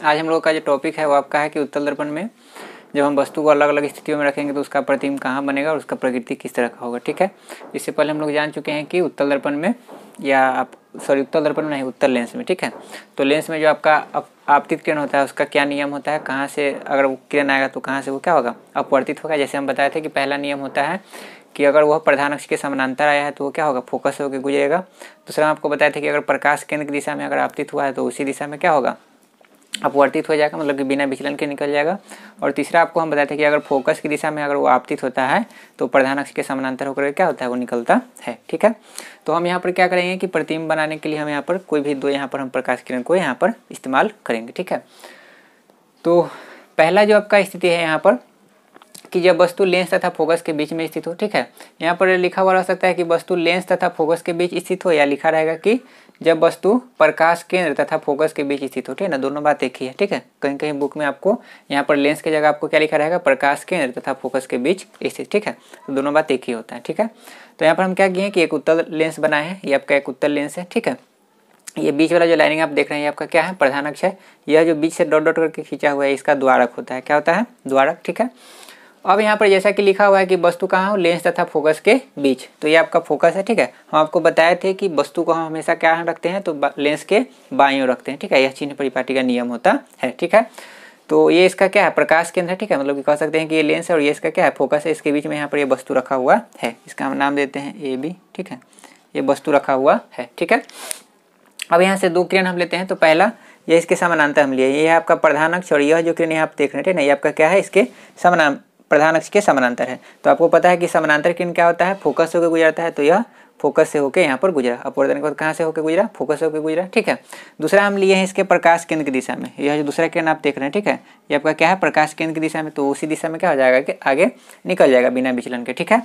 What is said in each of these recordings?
आज हम लोग का जो टॉपिक है वो आपका है कि उत्तल दर्पण में जब हम वस्तु को अलग अलग स्थितियों में रखेंगे तो उसका प्रतिबिंब कहाँ बनेगा और उसका प्रकृति किस तरह का होगा। ठीक है, इससे पहले हम लोग जान चुके हैं कि उत्तल दर्पण में उत्तल दर्पण में नहीं, उत्तल लेंस में। ठीक है, तो लेंस में जो आपका आपतित किरण होता है उसका क्या नियम होता है, कहाँ से अगर वो किरण आएगा तो कहाँ से वो क्या होगा, अपवर्तित होगा। जैसे हम बताए थे कि पहला नियम होता है कि अगर वह प्रधान अक्ष के समानांतर आया है तो वो क्या होगा, फोकस होकर गुजरेगा। दूसरा आपको बताया था कि अगर प्रकाश केंद्र की दिशा में अगर आपतित हुआ है तो उसी दिशा में क्या होगा, अपवर्तित हो जाएगा, मतलब कि बिना विचलन के निकल जाएगा। और तीसरा आपको हम बताए थे कि अगर फोकस की दिशा में अगर वो आपतित होता है तो प्रधान अक्ष के समानांतर होकर क्या होता है, वो निकलता है। ठीक है, तो हम यहाँ पर क्या करेंगे कि प्रतिबिंब बनाने के लिए हम यहाँ पर कोई भी दो यहाँ पर हम प्रकाश किरण को यहाँ पर इस्तेमाल करेंगे। ठीक है, तो पहला जो आपका स्थिति है यहाँ पर कि जब वस्तु लेंस तथा फोकस के बीच में स्थित हो। ठीक है, यहाँ पर लिखा हुआ रह सकता है कि वस्तु लेंस तथा फोकस के बीच स्थित हो, या लिखा रहेगा कि जब वस्तु प्रकाश केंद्र तथा फोकस के बीच स्थित हो। ठीक है ना, दोनों बात एक ही है। ठीक है, कहीं कहीं बुक में आपको यहाँ पर लेंस की जगह आपको क्या लिखा रहेगा, प्रकाश केंद्र तथा फोकस के बीच स्थित। ठीक है, तो दोनों बात एक ही होता है। ठीक है, तो यहाँ पर हम क्या किए हैं कि एक उत्तल लेंस बनाए हैं, ये आपका एक उत्तल लेंस है। ठीक है, ये बीच वाला जो लाइनिंग आप देख रहे हैं ये आपका क्या है, प्रधान अक्ष है। यह जो बीच से डॉट डॉट करके खींचा हुआ है इसका द्वारक होता है। क्या होता है, द्वारक। ठीक है, अब यहाँ पर जैसा कि लिखा हुआ है कि वस्तु कहाँ हो, लेंस तथा फोकस के बीच, तो ये आपका फोकस है। ठीक है, हम आपको बताए थे कि वस्तु को हम हमेशा क्या रखते हैं, तो लेंस के बाईं ओर रखते हैं। ठीक है, यह चिन्ह परिपाटी का नियम होता है। ठीक है, तो ये इसका क्या है, प्रकाश केंद्र है। ठीक है, मतलब कि कह सकते हैं कि ये लेंस है और ये इसका क्या है, फोकस है। इसके बीच में यहाँ पर ये वस्तु रखा हुआ है, इसका हम नाम देते हैं AB। ठीक है, ये वस्तु रखा हुआ है। ठीक है, अब यहाँ से दो किरण हम लेते हैं, तो पहला ये इसके समानांतर हम लिए, ये है आपका प्रधान अक्ष और यह जो किरण यहाँ आप देख रहे हैं ना, ये आपका क्या है, इसके प्रधान अक्ष के समानांतर है। तो आपको पता है कि समानांतर किरण क्या होता है, फोकस से होकर गुजरता है, तो यह फोकस से होकर यहाँ पर गुजरा। अपवर्तन के बाद कहाँ से होकर गुजरा, फोकस से होकर गुजरा। ठीक है, दूसरा हम लिए हैं इसके प्रकाश केंद्र की दिशा में, यह जो दूसरा किरण आप देख रहे हैं। ठीक है, ये आपका क्या है, प्रकाश केंद्र की दिशा में, तो उसी दिशा में क्या हो जाएगा कि आगे निकल जाएगा बिना विचलन के। ठीक है,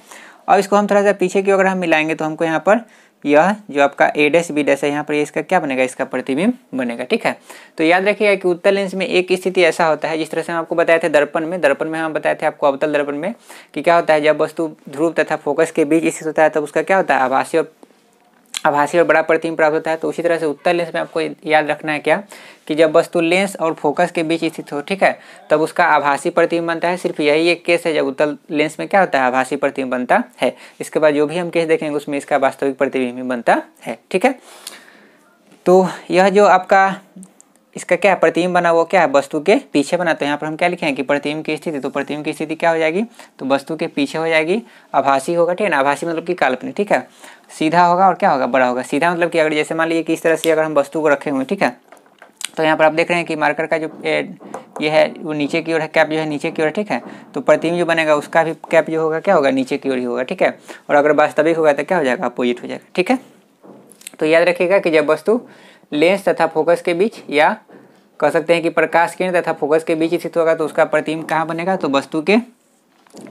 और इसको हम थोड़ा सा पीछे की अगर हम मिलाएंगे तो हमको यहाँ पर यह जो आपका A' B' है यहाँ पर इसका क्या बनेगा, इसका प्रतिबिंब बनेगा। ठीक है, तो याद रखिएगा कि उत्तल लेंस में एक स्थिति ऐसा होता है जिस तरह से हम आपको बताए थे दर्पण में हम बताए थे आपको अवतल दर्पण में कि क्या होता है, जब वस्तु ध्रुव तथा फोकस के बीच स्थित होता है तब उसका क्या होता है, आभासी और बड़ा प्रतिबिंब प्राप्त होता है। तो उसी तरह से उत्तल लेंस में आपको याद रखना है क्या कि जब वस्तु लेंस और फोकस के बीच स्थित हो, ठीक है, तब उसका आभासी प्रतिबिंब बनता है। सिर्फ यही एक केस है जब उत्तल लेंस में क्या होता है, आभासी प्रतिबिंब बनता है। इसके बाद जो भी हम केस देखेंगे उसमें इसका वास्तविक प्रतिबिंब बनता है। ठीक है, तो यह जो आपका इसका क्या है, प्रतिबिंब बना वो क्या है, वस्तु के पीछे बना। तो यहाँ पर हम क्या लिखे हैं कि प्रतिबिंब की स्थिति, तो प्रतिबिंब की स्थिति क्या हो जाएगी, तो वस्तु के पीछे हो जाएगी, आभासी होगा। ठीक है ना, आभासी मतलब कि काल्पनिक। ठीक है, सीधा होगा और क्या होगा, बड़ा होगा। सीधा मतलब कि अगर जैसे मान लीजिए कि इस तरह से अगर हम वस्तु को रखे हुए, ठीक है, तो यहाँ पर आप देख रहे हैं कि मार्कर का जो ये है वो नीचे की ओर है, कैप जो है नीचे की ओर है। ठीक है, तो प्रतिबिंब जो बनेगा उसका भी कैप जो होगा क्या होगा, नीचे की ओर ही होगा। ठीक है, और अगर वास्तविक होगा तो क्या हो जाएगा, अपोजिट हो जाएगा। ठीक है, तो याद रखिएगा कि जब वस्तु लेंस तथा फोकस के बीच, या कह सकते हैं कि प्रकाश केंद्र तथा फोकस के बीच स्थित होगा तो उसका प्रतिबिंब कहाँ बनेगा, तो वस्तु के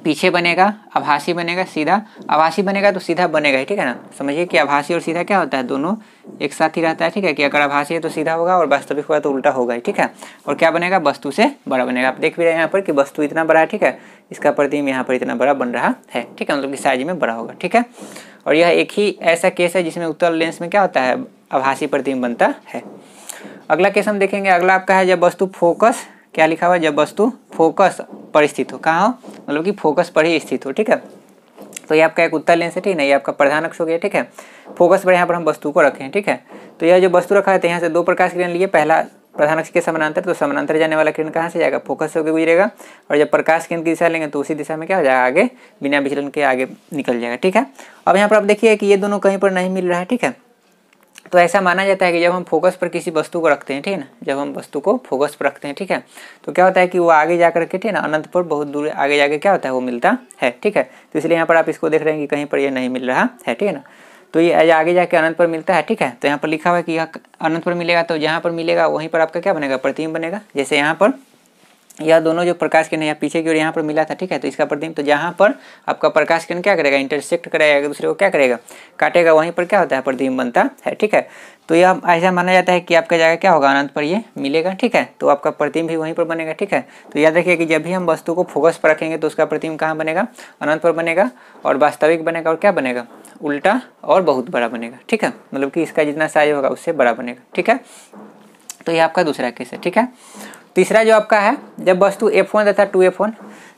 पीछे बनेगा, आभासी बनेगा, सीधा। आभासी बनेगा तो सीधा बनेगा ही। ठीक है ना, समझिए कि आभासी और सीधा क्या होता है, दोनों एक साथ ही रहता है। ठीक है, कि अगर आभासी है तो सीधा होगा और वास्तविक होगा तो उल्टा होगा ही। ठीक है, और क्या बनेगा, वस्तु से बड़ा बनेगा। आप देख भी रहे हैं यहाँ पर कि वस्तु इतना बड़ा है, ठीक है, इसका प्रतिबिंब यहाँ पर इतना बड़ा बन रहा है। ठीक है, मतलब कि साइज में बड़ा होगा। ठीक है, और यह एक ही ऐसा केस है जिसमें उत्तल लेंस में क्या होता है, आभासी प्रतिबिंब बनता है। अगला केस हम देखेंगे, अगला आपका है जब वस्तु फोकस, क्या लिखा हुआ है, जब वस्तु फोकस पर स्थित हो। कहाँ हो, मतलब कि फोकस पर ही स्थित हो। ठीक है, तो ये आपका एक उत्तल लेंस है। ठीक है, ये आपका प्रधान अक्ष हो गया। ठीक है, फोकस पर यहाँ पर हम वस्तु को रखें। ठीक है, तो यह जो वस्तु रखा है तो यहाँ से दो प्रकाश किरण लिए, पहला प्रधान अक्ष के समानांतर, तो समानांतर जाने वाला किरण कहाँ से जाएगा, फोकस से होकर गुजरेगा। और जब प्रकाश केंद्र की दिशा लेंगे तो उसी दिशा में क्या हो जाएगा, आगे बिना विचलन के आगे निकल जाएगा। ठीक है, अब यहाँ पर आप देखिए कि ये दोनों कहीं पर नहीं मिल रहा है। ठीक है, तो ऐसा माना जाता है कि जब हम फोकस पर किसी वस्तु को रखते हैं, ठीक है ना, जब हम वस्तु को फोकस पर रखते हैं, ठीक है, तो क्या होता है कि वो आगे जाकर के, ठीक है ना, अनंत पर बहुत दूर आगे जाके क्या होता है, वो मिलता है। ठीक है, तो इसलिए यहाँ पर आप इसको देख रहे हैं कि कहीं पर ये नहीं मिल रहा है। ठीक है ना, तो ये आगे जाके अनंत पर मिलता है। ठीक है, तो यहाँ पर लिखा हुआ है कि यह अनंत पर मिलेगा, तो जहाँ पर मिलेगा वहीं पर आपका क्या बनेगा, प्रतिबिंब बनेगा। जैसे यहाँ पर यह दोनों जो प्रकाश किरण यहाँ पीछे की ओर यहाँ पर मिला था, ठीक है, तो इसका प्रतिबिंब, तो जहाँ पर आपका प्रकाश किरण क्या करेगा, इंटरसेक्ट करेगा, एक दूसरे को क्या करेगा, काटेगा, वहीं पर क्या होता है, प्रतिबिंब बनता है। ठीक है, तो यह ऐसा माना जाता है कि आपका जगह क्या होगा, अनंत पर ये मिलेगा। ठीक है, तो आपका प्रतिबिंब भी वहीं पर बनेगा। ठीक है, तो याद रखिए कि जब भी हम वस्तु को फोकस पर रखेंगे तो उसका प्रतिबिंब कहाँ बनेगा, अनंत पर बनेगा, और वास्तविक बनेगा, और क्या बनेगा, उल्टा और बहुत बड़ा बनेगा। ठीक है, मतलब कि इसका जितना साइज होगा उससे बड़ा बनेगा। ठीक है, तो ये आपका दूसरा केस है, ठीक है। तीसरा जो आपका है, जब वस्तु F1 तथा 2F1,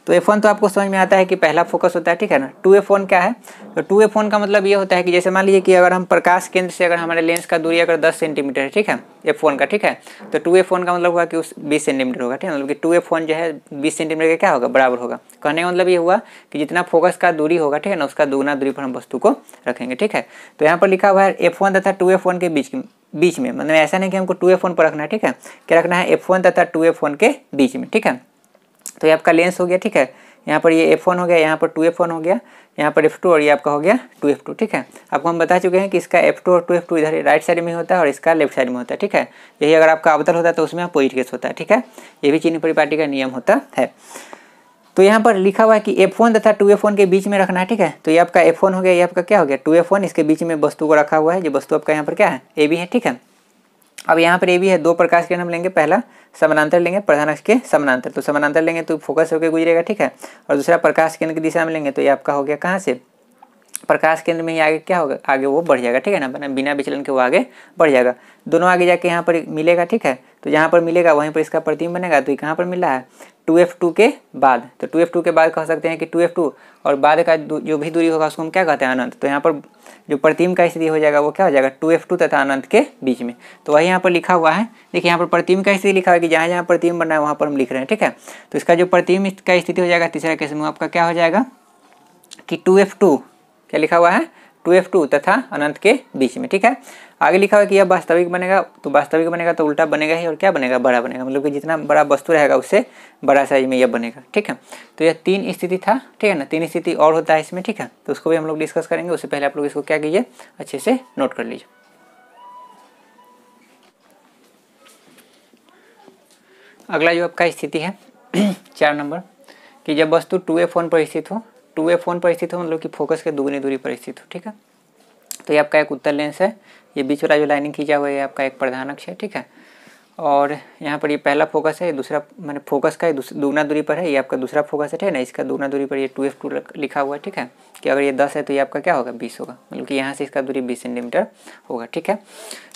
तो F1 तो आपको समझ में आता है कि पहला फोकस होता है, ठीक है ना। 2F1 क्या है, तो 2F1 का मतलब ये होता है कि जैसे मान लीजिए कि अगर हम प्रकाश केंद्र से अगर हमारे लेंस का दूरी अगर 10 सेंटीमीटर है, ठीक है, F1 का, ठीक है, तो 2F1 का मतलब हुआ कि उस 20 सेंटीमीटर होगा, ठीक है, मतलब कि 2F1 जो है 20 सेंटीमीटर का क्या होगा, बराबर होगा। कहने का मतलब ये हुआ कि जितना फोकस का दूरी होगा, ठीक है ना, उसका दुगुना दूरी पर हम वस्तु को रखेंगे, ठीक है। तो यहाँ पर लिखा हुआ है F1 तथा 2F1 के बीच में, मतलब ऐसा नहीं कि हमको 2F1 पर रखना है, ठीक है, क्या रखना है, F1 तथा 2F1 के बीच में, ठीक है। तो ये आपका लेंस हो गया, ठीक है, यहाँ पर ये F1 हो गया, यहाँ पर 2F1 हो गया, यहाँ पर F2 और ये आपका हो गया 2F2, ठीक है। आपको हम बता चुके हैं कि इसका F2 और 2F2 इधर राइट साइड में होता है और इसका लेफ्ट साइड में होता है, ठीक है। यही अगर आपका अवतल होता है तो उसमें अपोजिट केस होता है, ठीक है। ये भी चिन्ह परिपाटी का नियम होता है। तो यहाँ पर लिखा हुआ है कि F1 तथा 2F1 के बीच में रखना है, ठीक है। तो ये आपका F1 हो गया, ये आपका क्या हो गया 2F1, इसके बीच में वस्तु को रखा हुआ है। जो वस्तु आपका यहाँ पर क्या है, AB है, ठीक है। अब यहाँ पर AB है, दो प्रकाश किरण हम लेंगे, पहला समानांतर लेंगे, प्रधान अक्ष के समानांतर, तो समानांतर लेंगे तो फोकस होकर गुजरेगा, ठीक है। और दूसरा प्रकाश केंद्र की दिशा में लेंगे तो ये आपका हो गया कहाँ से, प्रकाश केंद्र में ही आगे क्या होगा, आगे वो बढ़ जाएगा, ठीक है ना, बिना विचलन के वो आगे बढ़ जाएगा। दोनों आगे जाके यहाँ पर मिलेगा, ठीक है। तो जहाँ पर मिलेगा वहीं पर इसका प्रतिबिंब बनेगा। तो ये कहाँ पर मिल रहा है, 2F2 के बाद, तो 2F2 के बाद कह सकते हैं कि 2F2 और बाद का जो भी दूरी होगा उसको हम क्या कहते हैं, अनंत। तो यहाँ पर जो प्रतिबिंब का स्थिति हो जाएगा वो क्या हो जाएगा, 2F2 तथा अनंत के बीच में। तो वही यहाँ पर लिखा हुआ है, देखिए यहाँ पर प्रतिबिंब का स्थिति लिखा है कि जहाँ जहाँ प्रतिबिंब बनना है वहाँ पर हम लिख रहे हैं, ठीक है। तो इसका जो प्रतिबिंब का स्थिति हो जाएगा तीसरा केस में आपका क्या हो जाएगा कि 2F2 क्या लिखा हुआ है, 2F2 तथा अनंत के बीच में, ठीक है। आगे लिखा हुआ है कि यह वास्तविक बनेगा, तो वास्तविक बनेगा तो उल्टा बनेगा ही, और क्या बनेगा, बड़ा बनेगा, मतलब कि जितना बड़ा वस्तु रहेगा उससे बड़ा साइज में यह बनेगा, ठीक है। तो यह 3 स्थिति था, ठीक है ना, 3 स्थिति और होता है इसमें, ठीक है। तो उसको भी हम लोग डिस्कस करेंगे, उससे पहले आप लोग इसको क्या कीजिए, अच्छे से नोट कर लीजिए। अगला जो आपका स्थिति है 4 नंबर, कि जब वस्तु 2F1 पर स्थित हो, 2F1 पर स्थित हो मतलब कि फोकस के दुगनी दूरी पर स्थित हो, ठीक है। तो ये आपका एक उत्तल लेंस है, ये बीच वाला जो लाइनिंग खींचा हुआ है आपका एक प्रधान अक्ष है, ठीक है। और यहाँ पर ये पहला फोकस है, दूसरा मैंने फोकस का दुगना दूरी पर है, ये आपका दूसरा फोकस है, ठीक है ना। इसका दुगना दूरी पर ये 2F2 लिखा हुआ है, ठीक है, कि अगर ये 10 है तो ये आपका क्या होगा 20 होगा, मतलब कि यहाँ से इसका दूरी 20 सेंटीमीटर होगा, ठीक है।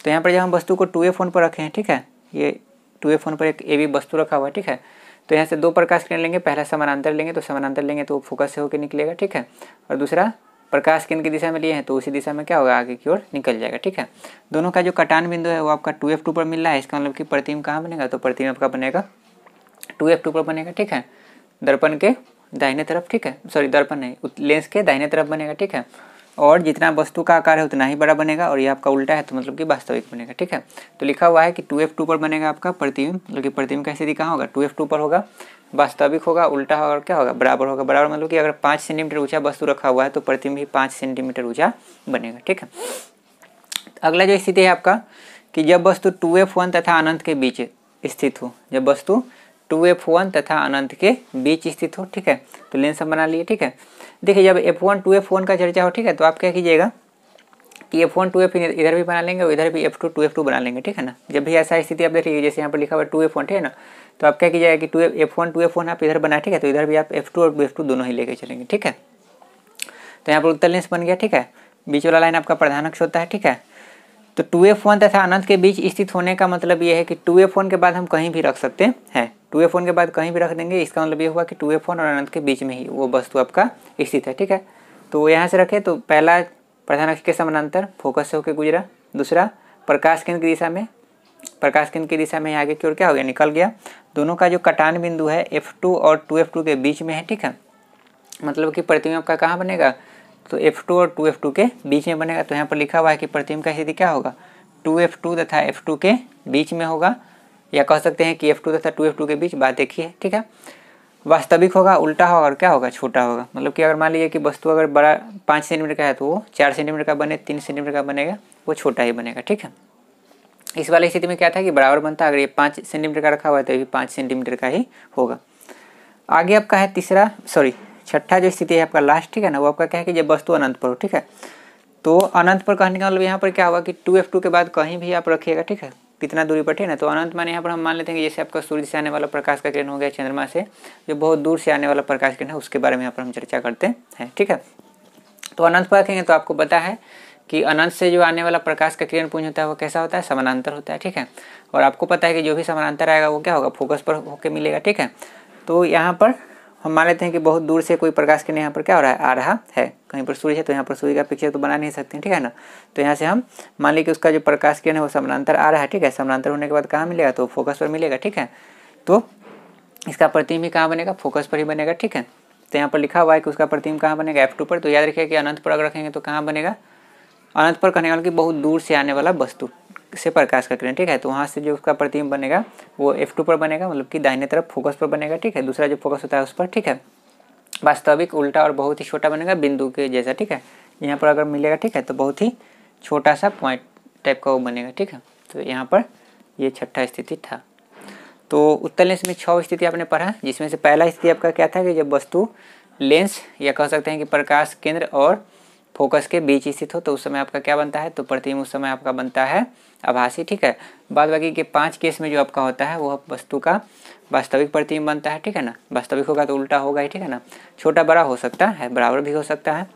तो यहाँ पर जब हम वस्तु को 2F1 पर रखे हैं, ठीक है, ये 2F1 पर एक AB वस्तु रखा हुआ है, ठीक है। तो यहाँ से दो प्रकाश किरण लेंगे, पहला समानांतर लेंगे, तो समानांतर लेंगे तो फोकस से होकर निकलेगा, ठीक है। और दूसरा प्रकाश केंद्र की दिशा में लिए हैं तो उसी दिशा में क्या होगा, आगे की ओर निकल जाएगा, ठीक है। दोनों का जो कटान बिंदु है वो आपका 2F2 पर मिल रहा है, इसका मतलब कि प्रतिबिंब कहाँ बनेगा, तो प्रतिबिंब आपका बनेगा 2F2 पर बनेगा, ठीक है, दर्पण के दाहिने तरफ, ठीक है, सॉरी दर्पण नहीं, लेंस के दाहिने तरफ बनेगा, ठीक है। और जितना वस्तु का आकार है उतना ही बड़ा बनेगा, और ये आपका उल्टा है तो मतलब कि वास्तविक बनेगा, ठीक है। तो लिखा हुआ है कि 2F2 पर बनेगा आपका प्रतिबिंब, मतलब कि प्रतिबिंब का स्थिति कहाँ होगा, 2F2 पर होगा, वास्तविक होगा, उल्टा होगा और क्या होगा, बराबर होगा। बराबर मतलब कि अगर 5 सेंटीमीटर ऊंचा वस्तु रखा हुआ है तो प्रतिबिंब भी 5 सेंटीमीटर ऊंचा बनेगा, ठीक है। अगला जो स्थिति है आपका कि जब वस्तु 2F1 तथा अनंत के बीच स्थित हो, जब वस्तु 2F1 तथा अनंत के बीच स्थित हो, ठीक है। तो लेंस हम बना लिए, ठीक है। देखिए जब F1 2F1 का चर्चा हो, ठीक है, तो आप क्या कीजिएगा कि F1 2F इधर भी बना लेंगे और इधर भी F2 2F2 बना लेंगे, ठीक है ना। जब भी ऐसा स्थिति आप देखिए, जैसे यहाँ पर लिखा हुआ है 2F1, ठीक है ना, तो आप क्या कीजिएगा कि F1 2F1 आप इधर बनाए, ठीक है, तो इधर भी आप F2 और F2 दोनों ही लेके चलेंगे, ठीक है। तो यहाँ पर उत्तल लेंस बन गया, ठीक है। बीच वाला लाइन आपका प्रधान अक्ष होता है, ठीक है। तो 2F1 तथा अनंत के बीच स्थित होने का मतलब ये है कि 2F1 के बाद हम कहीं भी रख सकते हैं, 2F1 के बाद कहीं भी रख देंगे, इसका मतलब ये हुआ कि 2F1 और अनंत के बीच में ही वो वस्तु आपका स्थित है, ठीक है। तो यहाँ से रखे तो पहला प्रधान अक्ष के समानांतर फोकस से होकर गुजरा, दूसरा प्रकाश केंद्र की दिशा में, प्रकाश केंद्र की दिशा में आगे की ओर क्या हो गया, निकल गया। दोनों का जो कटान बिंदु है F2 और 2F2 के बीच में है, ठीक है, मतलब कि प्रतिबिंब आपका कहाँ बनेगा, तो F2 और 2F2 के बीच में बनेगा। तो यहाँ पर लिखा हुआ है कि प्रतिबिंब का स्थिति क्या होगा, 2F2 तथा F2 के बीच में होगा, या कह सकते हैं कि F2 तथा 2F2 के बीच बात एक ही है, ठीक है। वास्तविक होगा, उल्टा होगा और क्या होगा, छोटा होगा। मतलब कि अगर मान लीजिए कि वस्तु अगर बड़ा 5 सेंटीमीटर का है तो वो 4 सेंटीमीटर का बने, 3 सेंटीमीटर का बनेगा, वो छोटा ही बनेगा, ठीक है। इस वाली स्थिति में क्या था कि बराबर बनता, अगर ये 5 सेंटीमीटर का रखा हुआ है तो ये 5 सेंटीमीटर का ही होगा। आगे आपका है छठा जो स्थिति है आपका लास्ट, ठीक है ना, वो आपका क्या है कि जब वस्तु अनंत पर हो, ठीक है। तो अनंत पर कहने का मतलब यहाँ पर क्या होगा कि 2F2 के बाद कहीं भी आप रखिएगा, ठीक है, कितना दूरी पर, ठीक है ना। तो अनंत माने यहाँ पर हम मान लेते हैं कि जैसे आपका सूर्य से आने वाला प्रकाश का किरण हो गया, चंद्रमा से जो बहुत दूर से आने वाला प्रकाश किरण है उसके बारे में यहाँ पर हम चर्चा करते हैं, ठीक है। तो अनंत पर रखेंगे तो आपको पता है कि अनंत से जो आने वाला प्रकाश का किरण पुंज होता है वो कैसा होता है, समानांतर होता है। ठीक है, और आपको पता है कि जो भी समानांतर आएगा वो क्या होगा, फोकस पर होकर मिलेगा। ठीक है, तो यहाँ पर हम मान लेते हैं कि बहुत दूर से कोई प्रकाश किरण यहाँ पर क्या हो रहा है, आ रहा है। कहीं पर सूर्य है तो यहाँ पर सूर्य का पिक्चर तो बना नहीं सकते, ठीक है ना। तो यहाँ से हम मान लीजिए कि उसका जो प्रकाश किरण है वो समानांतर आ रहा है। ठीक है, समानांतर होने के बाद कहाँ मिलेगा, तो फोकस पर मिलेगा। ठीक है, तो इसका प्रतिबिंब भी कहाँ बनेगा, फोकस पर ही बनेगा। ठीक है, तो यहाँ पर लिखा हुआ है कि उसका प्रतिबिंब कहाँ बनेगा, F2 पर। तो याद रखिए कि अनंत पर अगर रखेंगे तो कहाँ बनेगा, अनंत पर कहने वाला कि बहुत दूर से आने वाला वस्तु से प्रकाश का किरण। ठीक है, तो वहाँ से जो उसका प्रतिबिंब बनेगा वो F2 पर बनेगा, मतलब कि दाहिने तरफ फोकस पर बनेगा। ठीक है, दूसरा जो फोकस होता है उस पर। ठीक है, वास्तविक, उल्टा और बहुत ही छोटा बनेगा बिंदु के जैसा। ठीक है, यहाँ पर अगर मिलेगा, ठीक है, तो बहुत ही छोटा सा पॉइंट टाइप का वो बनेगा। ठीक है, तो यहाँ पर ये छठा स्थिति था। तो उत्तल लेंस में 6 स्थिति आपने पढ़ा, जिसमें से पहला स्थिति आपका क्या था कि जब वस्तु लेंस या कह सकते हैं कि प्रकाश केंद्र और फोकस के बीच स्थित हो तो उस समय आपका क्या बनता है, तो प्रतिबिंब उस समय आपका बनता है आभासी। ठीक है, बाद बाकी के 5 केस में जो आपका होता है वो वस्तु का वास्तविक प्रतिबिंब बनता है। ठीक है ना, वास्तविक होगा तो उल्टा होगा ही। ठीक है ना, छोटा बड़ा हो सकता है, बराबर भी हो सकता है।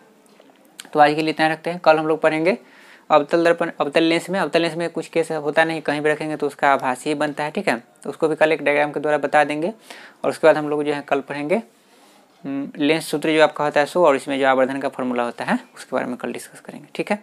तो आज के लिए इतना रखते हैं, कल हम लोग पढ़ेंगे अवतल दर्पण, अवतल लेंस में। अवतल लेंस में कुछ केस होता नहीं, कहीं भी रखेंगे तो उसका आभासी ही बनता है। ठीक है, तो उसको भी कल एक डायग्राम के द्वारा बता देंगे। और उसके बाद हम लोग जो है कल पढ़ेंगे लेंस सूत्र जो आपका होता है सो, और इसमें जो आवर्धन का फॉर्मूला होता है उसके बारे में कल डिस्कस करेंगे। ठीक है।